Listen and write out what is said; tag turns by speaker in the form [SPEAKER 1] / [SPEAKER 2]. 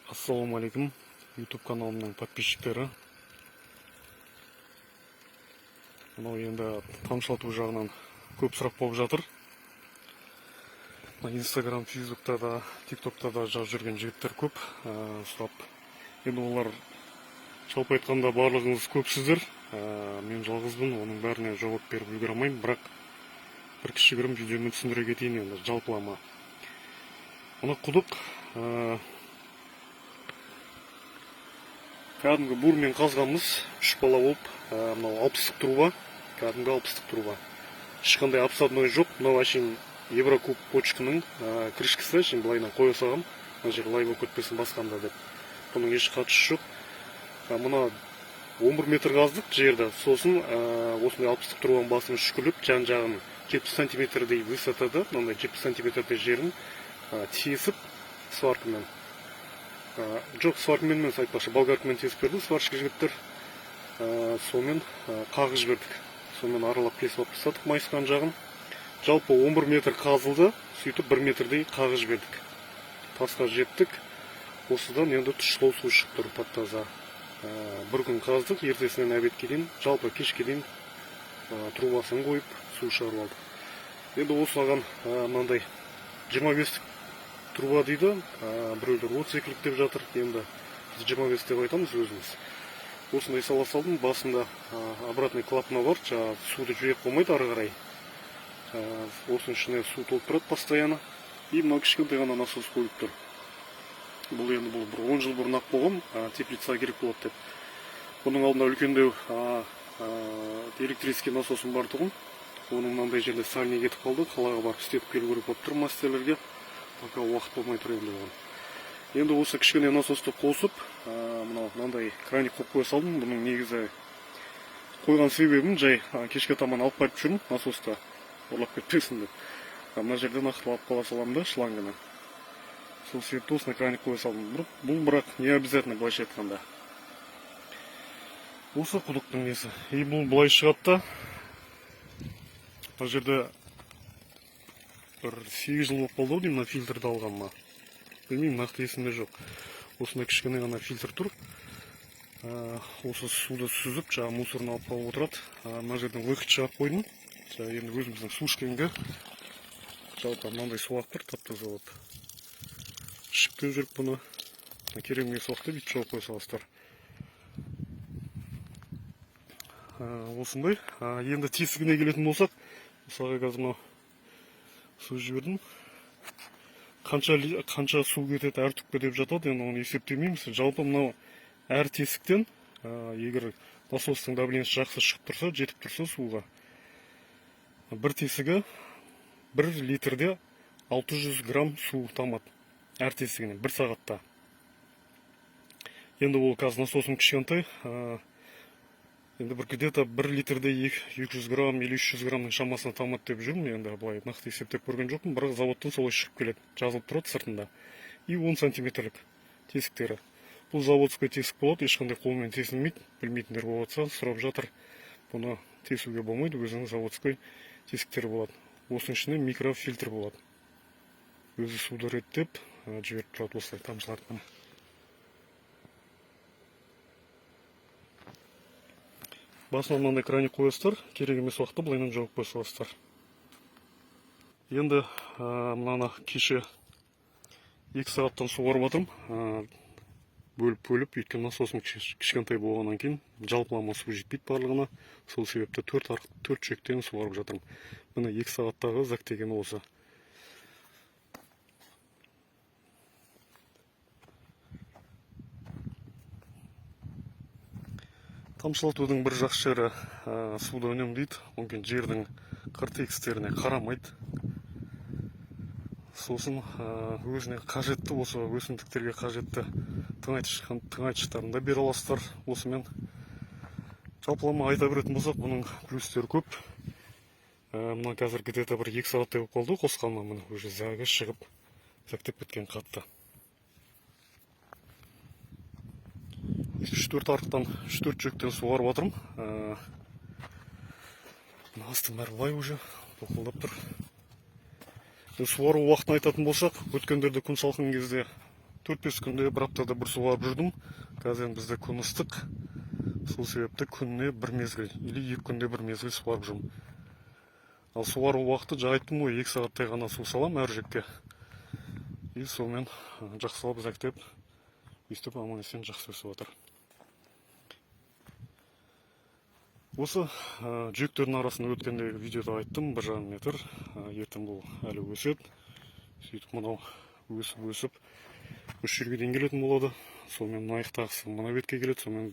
[SPEAKER 1] Ассалаумалейкум, YouTube каналымның подписчиктері. Мынау енді тамшылату жағынан көп сұрақ болып жатыр. Instagram, Facebook'та да, TikTok'та да жазып жүрген жігіттер көп сұрап. Енді олар жалпы айтқанда барлығыңыз көпсіздер. Мен жалғызбын, оның бәріне жауап беріп үлгере алмаймын, бірақ бір кішігірім видеомен түсіндіре кетейін енді жалпылама. Мына құдық кәдімгі бурмен қазғанбыз, 3 бала болып, мынау 60-тық труба, кәдімгі 60-тық труба. Ешқандай обсадной жоқ, мынау әшейін Еврокуб почканың крышкасы, әшейін былайынан қоя салғам, мына жер лай болып кетпесін басқанда деп. Бұның еш қатысы жоқ. Мына 11 метр қаздық жерді, сосын осындай 60-тық трубаның басын үшкіліп, жан-жағын 70 сантиметрдей высотада, мынандай 70 сантиметрдей жерін тесіп сваркамен. Жоқ, сваркамен мен айтпақшы, болгаркамен тесіп берді, сварщик жігіттер. Сонымен қағып жібердік. Сонымен аралап кесіп алып тастадық майысқан жағын. Жалпы 11 метр қазылды, сөйтіп 1 метрдей қағып жібердік. Тасқа жеттік. Осыдан енді тұщылау су шығып тұр, тап-таза. Бір күн қаздық, ертесінен әбетке дейін, жалпы кешке дейін трубасын қойып, су шығарып алдық. Енді осыған мынандай 25 труба дейді, біреулер 32-лік деп жатыр, енді біз 25 деп айтамыз өзіміз. Осындай сала салдым, басында обратный клапана бар, суды жүйек болмайды ары қарай. Осының ішіне су толып тұрады постоянно. И мынау кішкентай ғана насос қойып тұр. Бұл енді бір 10 жыл бұрын ақ болған, теплица керек болады деп. Бұның алдында үлкендеу электрический насосым бар тұғын. Оның мынандай жерде сальный кетіп қалды, қалаға барып істетіп келу керек болып тұр мастерлерге. Пока уақыт болмай тұр енді оған. Енді осы кішкене насосты қосып, мынандай краник қойып қоя салдым. Бұның негізі қойған себебім жай кешке таман алып қайтып жүрмін насосты, ұрлап кетпесін деп. Мына жерден нақтылап қала саламын да шланганы. Сол себепті осыны краник қоя салдым. Бұл бірақ не обязательно былайша айтқанда. Осы құдықтың несі. И бұл былай шығады да. Мына жерде бір 8 жыл болып қалды деймін, фильтрді алғанма. Білмеймін, нақты есімде жоқ. Осында кішкене ғана фильтр тұр. Осы суды сүзіп, мусорын алып қалып отырады. Мына жерден выход шығарып қойдым. Енді өзіміздің су ішкенге жалпы мынандай су ағып тұр, тап-таза болып. Ішіп кеп жүріп бұны. Керек емес уақытта бүйтіп жауып қоя саласыздар. Осындай. Енді тесігіне келетін болсақ, мысалға қазір мынау су жібердім. Қанша су кетеді, әр түпке деп жатады, енді оны есептемейміз. Жалпы мынау әр тесіктен, егер насостың давлениесі жақсы шығып тұрса, жетіп тұрса суға, бір тесігі 1 литрде 600 грамм су тамады. Әр тесігіне, 1 сағатта. Енді ол қазір насосым кішкентай. Енді бір где-то 1 литрде 200 грамм или 300 граммның шамасына тамады деп жүрмін. Енді былай нақты есептеп көрген жоқпын, бірақ заводтан солай шығып келеді. Жазылып тұрады сыртында. И 10 сантиметрлік тесіктері. Бұл заводской тесік болады, ешқандай қолмен тесілмейді. Білмейтіндер болатса, сұрап жатыр. Бұны тесуге болмайды, өзінің заводской тесіктері болады. Осының ішіне микрофильтр болады. Өзі суды реттеп, жіберіп тұрады осылай тамшылардан. Басына мынандай краник қоясыздар, керек емес уақытта былайынан жауып қоя саласыздар. Енді мынаны кеше 2 сағаттан суғарып жатырмын. Бөліп, өйткені насосым кішкентай болғаннан кейін жалпылама су жетпейді барлығына. Сол себепті 4 шектен суғарып жатырмын. Міне 2 сағаттағы зәктеген осы. Тамшылатудың бір жақсы жері суды үнемдейді, онымен жердің қыртекстеріне қарамайды. Сосын өзіне қажетті, осы өсімдіктерге қажетті тыңайтқыштарын да бере аласыздар осымен. Жалпылама айта беретін болсақ, бұның плюстері көп. Мына қазір где-то бір 2 сағаттай болып қалды қосқанма, міне уже зәгі шығып, зәктеп кеткен қатты. 3-4 арықтан 3-4 жүктен суғарып жатырмын. Астым бәрі лай уже тоқылдап тұр. Суару уақытын айтатын болсақ, өткендерде күн салқын кезде 4-5 күнде бір аптада бір суарып жүрдім. Қазір енді бізде күн ыстық. Сол себепті күніне бір мезгіл или 2 күнде бір мезгіл суарып жүрмін. Ал суару уақыты жаңа айттым ғой, 2 сағаттай ғана су салам әр жекке. И сонымен жақсылап зәктеп, өйстіп аман есен жақсы өсіп жатыр. Осы жүйектердің арасында өткендегі видеода айттым, 1,5 метр. Ертең бұл әлі өседі. Сөйтіп мынау өсіп, осы жерге дейін келетін болады. Сонымен мына аяқтағысы мына бетке келеді, сонымен